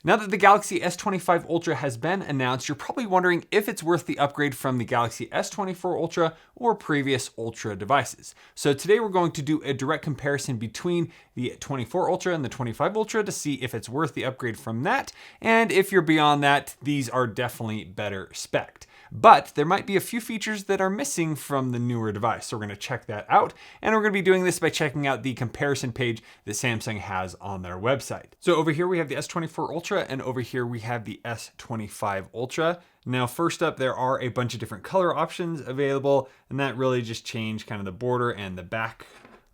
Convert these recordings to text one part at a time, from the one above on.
Now that the Galaxy S25 Ultra has been announced, you're probably wondering if it's worth the upgrade from the Galaxy S24 Ultra or previous Ultra devices. So today we're going to do a direct comparison between the 24 Ultra and the 25 Ultra to see if it's worth the upgrade from that. And if you're beyond that, these are definitely better spec'd. But there might be a few features that are missing from the newer device. So we're gonna check that out. And we're gonna be doing this by checking out the comparison page that Samsung has on their website. So over here we have the S24 Ultra, and over here we have the S25 Ultra. Now, first up, there are a bunch of different color options available, and that really just changed kind of the border and the back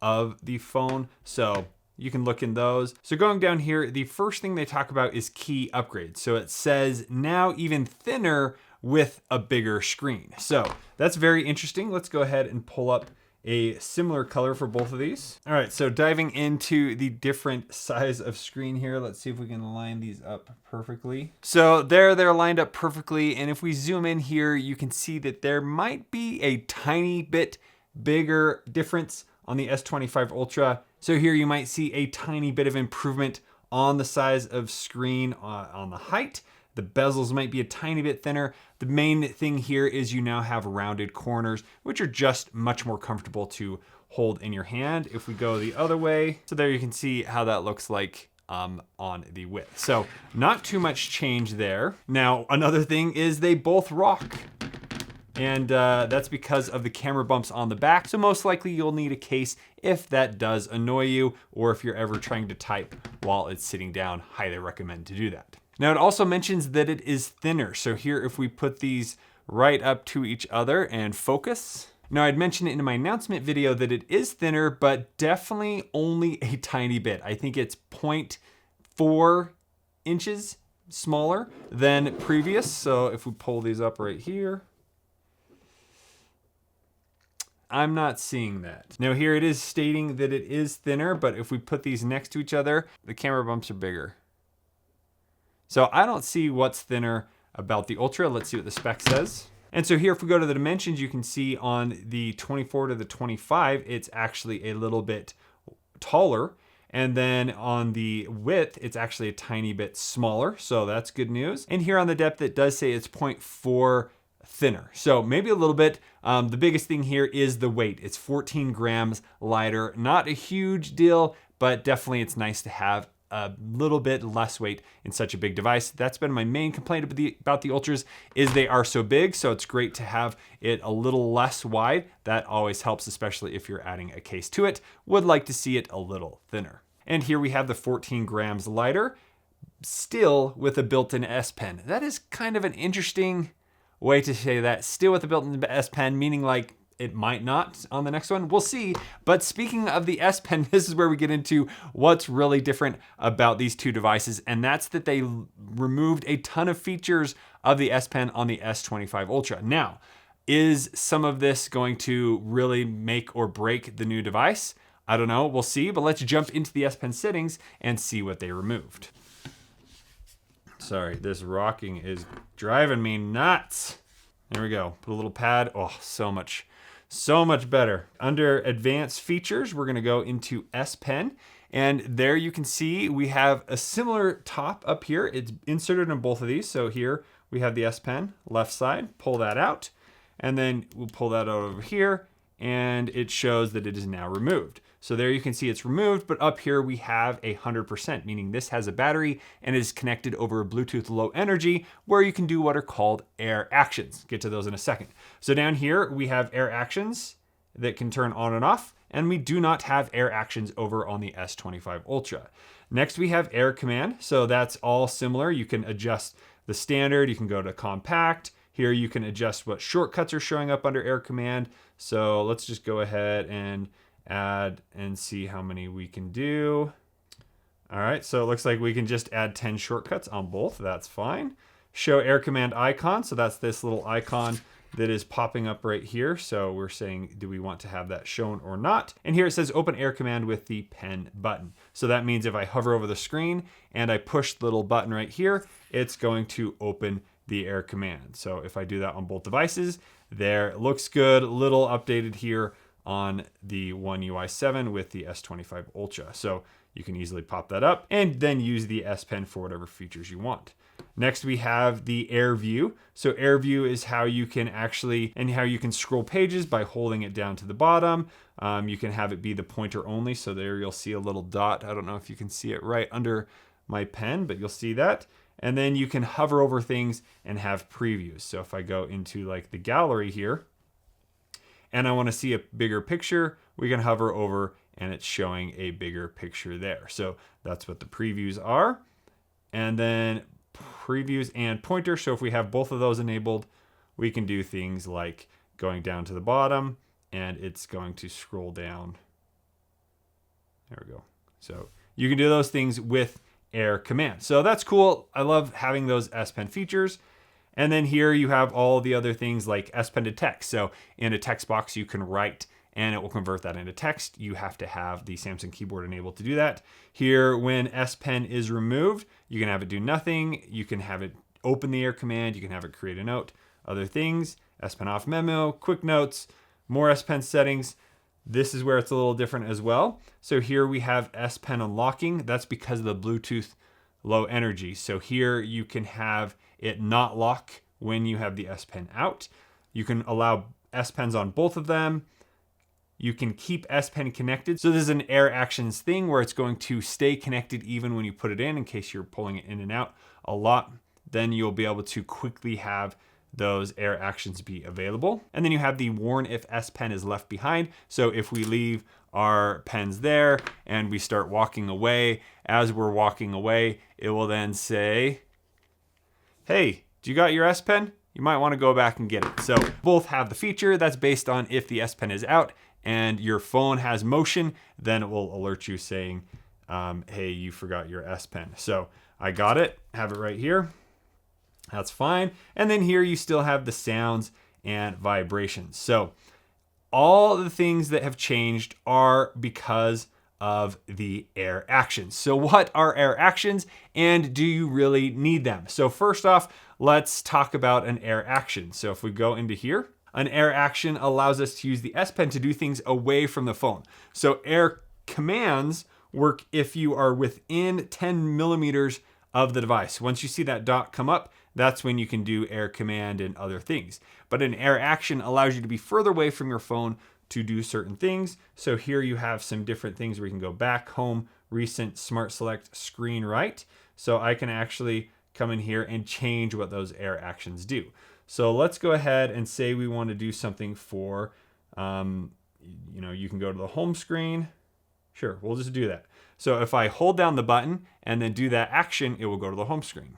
of the phone. So you can look in those. So going down here, the first thing they talk about is key upgrades. So it says now even thinner with a bigger screen. So that's very interesting. Let's go ahead and pull up a similar color for both of these. All right, so diving into the different size of screen here, let's see if we can line these up perfectly. So they're lined up perfectly. And if we zoom in here, you can see that there might be a tiny bit bigger difference on the S25 Ultra. So here you might see a tiny bit of improvement on the size of screen on the height. The bezels might be a tiny bit thinner. The main thing here is you now have rounded corners, which are just much more comfortable to hold in your hand. If we go the other way, so there you can see how that looks like on the width. So not too much change there. Now, another thing is they both rock. And that's because of the camera bumps on the back. So most likely you'll need a case if that does annoy you, or if you're ever trying to type while it's sitting down, highly recommend to do that. Now it also mentions that it is thinner. So here, if we put these right up to each other and focus. Now I'd mentioned in my announcement video that it is thinner, but definitely only a tiny bit. I think it's 0.4 inches smaller than previous. So if we pull these up right here, I'm not seeing that. Now here it is stating that it is thinner, but if we put these next to each other, the camera bumps are bigger. So I don't see what's thinner about the Ultra. Let's see what the spec says. And so here, if we go to the dimensions, you can see on the 24 to the 25, it's actually a little bit taller. And then on the width, it's actually a tiny bit smaller. So that's good news. And here on the depth, it does say it's 0.4 thinner. So maybe a little bit. The biggest thing here is the weight. It's 14 grams lighter. Not a huge deal, but definitely it's nice to have a little bit less weight in such a big device. That's been my main complaint about the Ultras, is they are so big. So it's great to have it a little less wide. That always helps, especially if you're adding a case to it. Would like to see it a little thinner. And here we have the 14 grams lighter, still with a built-in S Pen. That is kind of an interesting way to say that. Still with the built-in S Pen, meaning like it might not on the next one. We'll see. But speaking of the S Pen, this is where we get into what's really different about these two devices. And that's that they removed a ton of features of the S Pen on the S25 Ultra. Now, is some of this going to really make or break the new device? I don't know. We'll see. But let's jump into the S Pen settings and see what they removed. Sorry, this rocking is driving me nuts. There we go. Put a little pad. Oh, so much better. Under advanced features, we're going to go into S Pen. And there you can see we have a similar top up here. It's inserted in both of these. So here we have the S Pen, left side, pull that out. And then we'll pull that out over here. And it shows that it is now removed. So there you can see it's removed, but up here we have 100%, meaning this has a battery and is connected over Bluetooth Low Energy, where you can do what are called air actions. Get to those in a second. So down here we have air actions that can turn on and off, and we do not have air actions over on the S25 Ultra. Next we have air command. So that's all similar. You can adjust the standard, you can go to compact. Here you can adjust what shortcuts are showing up under air command. So let's just go ahead and add and see how many we can do. All right, so it looks like we can just add 10 shortcuts on both. That's fine. Show air command icon. So that's this little icon that is popping up right here. So we're saying, do we want to have that shown or not? And here it says open air command with the pen button. So that means if I hover over the screen and I push the little button right here, it's going to open the air command. So if I do that on both devices, there, it looks good. A little updated here on the One UI 7 with the S25 Ultra. So you can easily pop that up and then use the S Pen for whatever features you want. Next, we have the Air View. So Air View is how you can scroll pages by holding it down to the bottom. You can have it be the pointer only. So there you'll see a little dot. I don't know if you can see it right under my pen, but you'll see that. And then you can hover over things and have previews. So if I go into like the gallery here and I want to see a bigger picture, we can hover over and it's showing a bigger picture there. So that's what the previews are. And then previews and pointer. So if we have both of those enabled, we can do things like going down to the bottom and it's going to scroll down. There we go. So you can do those things with Air Command. So that's cool. I love having those S Pen features. And then here you have all the other things like S Pen to text. So in a text box, you can write and it will convert that into text. You have to have the Samsung keyboard enabled to do that. Here, when S Pen is removed, you can have it do nothing. You can have it open the Air Command. You can have it create a note, other things, S Pen off memo, quick notes, more S Pen settings. This is where it's a little different as well. So here we have S Pen unlocking. That's because of the Bluetooth low energy. So here you can have it not lock when you have the S Pen out. You can allow S Pens on both of them. You can keep S Pen connected. So this is an Air Actions thing where it's going to stay connected even when you put it in case you're pulling it in and out a lot. Then you'll be able to quickly have those Air Actions be available. And then you have the warn if S Pen is left behind. So if we leave our pens there and we start walking away, as we're walking away, it will then say, hey, do you got your S Pen? You might want to go back and get it. So both have the feature that's based on if the S Pen is out and your phone has motion, then it will alert you saying, hey, you forgot your S Pen. So I got it, have it right here. That's fine. And then here you still have the sounds and vibrations. So all the things that have changed are because of the Air Actions. So what are Air Actions and do you really need them? So first off, let's talk about an Air Action. So if we go into here, an Air Action allows us to use the S Pen to do things away from the phone. So Air Commands work if you are within 10 millimeters of the device. Once you see that dot come up, that's when you can do Air Command and other things. But an Air Action allows you to be further away from your phone to do certain things. So here you have some different things where you can go back, home, recent, smart select, screen right. So I can actually come in here and change what those Air Actions do. So let's go ahead and say we want to do something for, you can go to the home screen. Sure, we'll just do that. So if I hold down the button and then do that action, it will go to the home screen.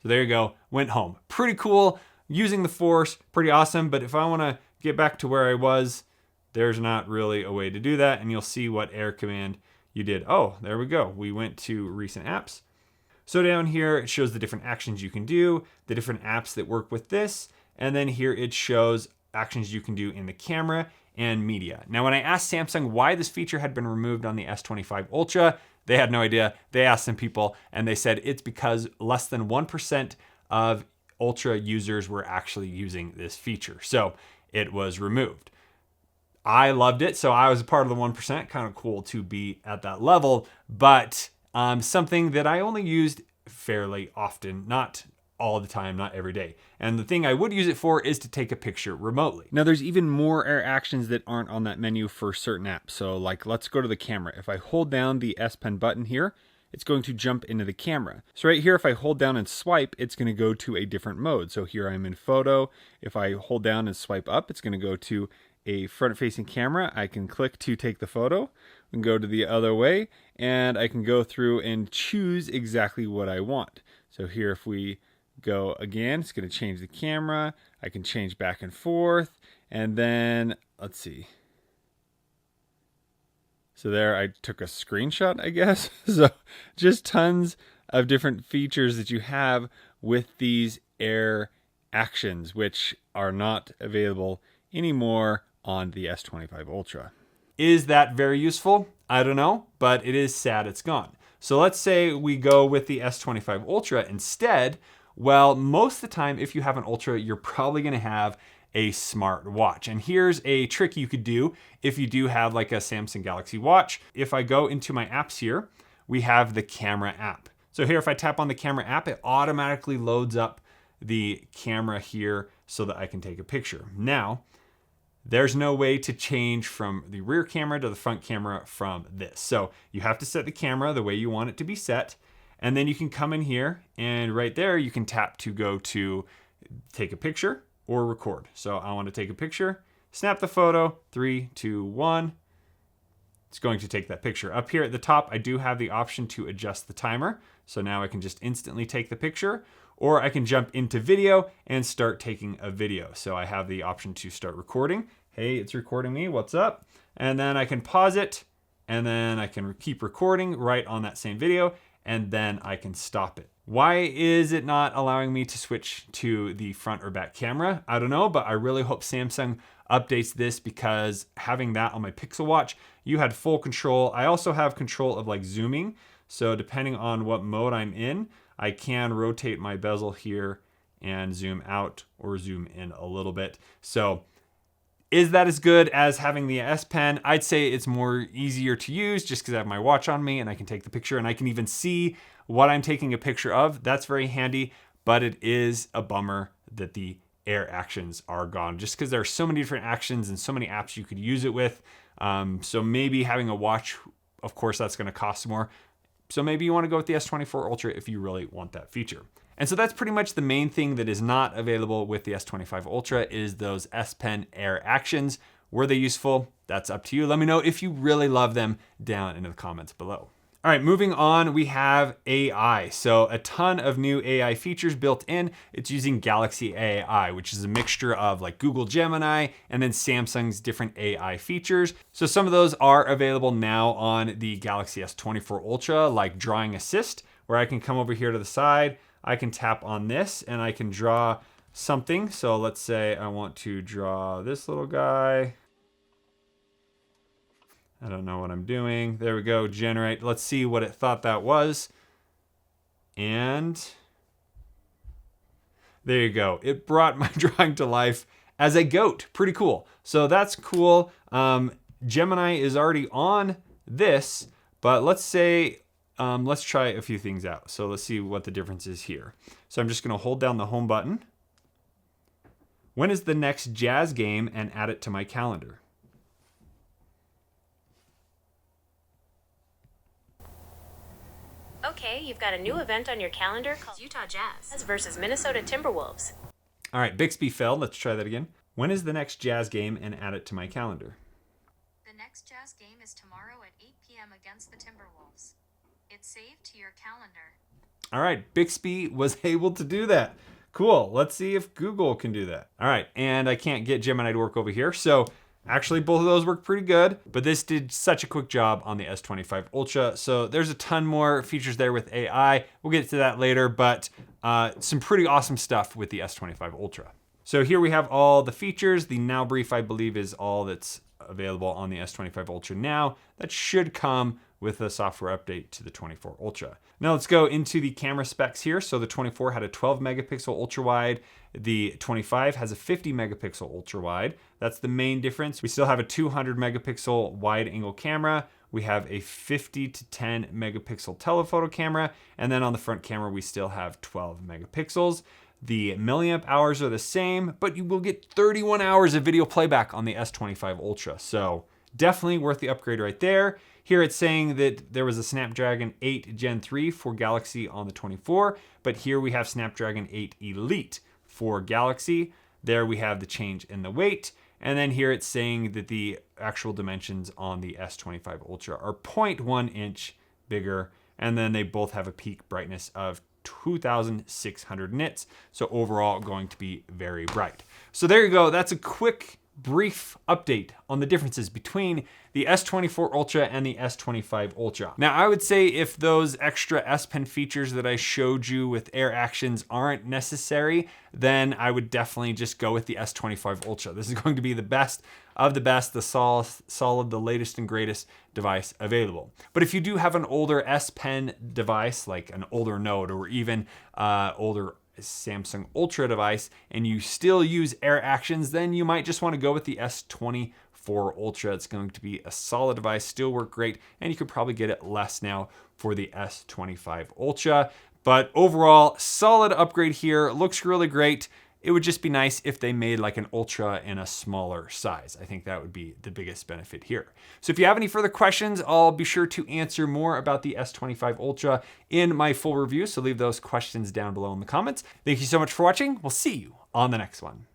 So there you go, went home. Pretty cool, using the force, pretty awesome. But if I want to get back to where I was, there's not really a way to do that. And you'll see what Air Command you did. Oh, there we go. We went to recent apps. So down here, it shows the different actions you can do, the different apps that work with this. And then here it shows actions you can do in the camera and media. Now, when I asked Samsung why this feature had been removed on the S25 Ultra, they had no idea. They asked some people and they said it's because less than 1% of Ultra users were actually using this feature. So it was removed. I loved it. So I was a part of the 1%, kind of cool to be at that level, but something that I only used fairly often, not all the time, not every day. And the thing I would use it for is to take a picture remotely. Now there's even more Air Actions that aren't on that menu for certain apps. So like, let's go to the camera. If I hold down the S Pen button here, it's going to jump into the camera. So right here, if I hold down and swipe, it's going to go to a different mode. So here I'm in photo. If I hold down and swipe up, it's going to go to a front-facing camera. I can click to take the photo and go to the other way, and I can go through and choose exactly what I want. So here, if we go again, it's going to change the camera. I can change back and forth, and then let's see. So there, I took a screenshot, I guess. So just tons of different features that you have with these Air Actions, which are not available anymore on the S25 Ultra. Is that very useful? I don't know, but it is sad it's gone. So let's say we go with the S25 Ultra instead. Well, most of the time, if you have an Ultra, you're probably going to have a smart watch. And here's a trick you could do if you do have like a Samsung Galaxy watch. If I go into my apps here, we have the camera app. So here, if I tap on the camera app, it automatically loads up the camera here so that I can take a picture. Now, there's no way to change from the rear camera to the front camera from this. So you have to set the camera the way you want it to be set. And then you can come in here and right there, you can tap to go to take a picture or record. So I want to take a picture, snap the photo, 3, 2, 1. It's going to take that picture. Up here at the top, I do have the option to adjust the timer. So now I can just instantly take the picture, or I can jump into video and start taking a video. So I have the option to start recording. Hey, it's recording me, what's up? And then I can pause it, and then I can keep recording right on that same video, and then I can stop it. Why is it not allowing me to switch to the front or back camera? I don't know, but I really hope Samsung updates this, because having that on my Pixel Watch, you had full control. I also have control of like zooming. So depending on what mode I'm in, I can rotate my bezel here and zoom out or zoom in a little bit. So is that as good as having the S Pen? I'd say it's more easier to use just because I have my watch on me and I can take the picture and I can even see what I'm taking a picture of. That's very handy, but it is a bummer that the Air actions are gone just because there are so many different actions and so many apps you could use it with. So maybe having a watch, of course, that's going to cost more. So maybe you want to go with the S24 Ultra if you really want that feature. And so that's pretty much the main thing that is not available with the S25 Ultra is those S Pen Air actions. Were they useful? That's up to you. Let me know if you really love them down in the comments below. All right, moving on, we have AI. So a ton of new AI features built in. It's using Galaxy AI, which is a mixture of like Google Gemini and then Samsung's different AI features. So some of those are available now on the Galaxy S24 Ultra, like Drawing Assist, where I can come over here to the side, I can tap on this and I can draw something. So let's say I want to draw this little guy. I don't know what I'm doing. There we go, generate. Let's see what it thought that was. And there you go. It brought my drawing to life as a goat. Pretty cool. So that's cool. Gemini is already on this, but let's say, let's try a few things out. So let's see what the difference is here. So I'm just gonna hold down the home button. When is the next jazz game and add it to my calendar? Okay, you've got a new event on your calendar called Utah Jazz versus Minnesota Timberwolves. All right, Bixby failed. Let's try that again. When is the next jazz game and add it to my calendar? The next jazz game is tomorrow at 8 p.m. against the Timberwolves. It's saved to your calendar. All right, Bixby was able to do that. Cool. Let's see if Google can do that. All right, and I can't get Gemini to work over here. So actually, both of those work pretty good, but this did such a quick job on the S25 Ultra. So there's a ton more features there with AI. We'll get to that later, but some pretty awesome stuff with the S25 Ultra. So here we have all the features. The Now Brief, I believe, is all that's available on the S25 Ultra now. That should come with a software update to the 24 Ultra. Now let's go into the camera specs here. So the 24 had a 12 megapixel ultra wide. The 25 has a 50 megapixel ultra wide. That's the main difference. We still have a 200 megapixel wide angle camera. We have a 50 to 10 megapixel telephoto camera. And then on the front camera, we still have 12 megapixels. The milliamp hours are the same, but you will get 31 hours of video playback on the S25 Ultra. So definitely worth the upgrade right there. Here it's saying that there was a Snapdragon 8 Gen 3 for Galaxy on the 24, but here we have Snapdragon 8 Elite for Galaxy. There we have the change in the weight. And then here it's saying that the actual dimensions on the S25 Ultra are 0.1 inch bigger. And then they both have a peak brightness of 2,600 nits. So overall going to be very bright. So there you go. That's a quick, brief update on the differences between the S24 Ultra and the S25 Ultra. Now, I would say if those extra S Pen features that I showed you with Air Actions aren't necessary, then I would definitely just go with the S25 Ultra. This is going to be the best of the best, the solid, the latest and greatest device available. But if you do have an older S Pen device, like an older Note or even older Samsung Ultra device and you still use Air Actions, then you might just want to go with the S24 Ultra. It's going to be a solid device, still work great, and you could probably get it less now for the S25 Ultra. But overall, solid upgrade here. Looks really great. It would just be nice if they made like an Ultra in a smaller size. I think that would be the biggest benefit here. So if you have any further questions, I'll be sure to answer more about the S25 Ultra in my full review. So leave those questions down below in the comments. Thank you so much for watching. We'll see you on the next one.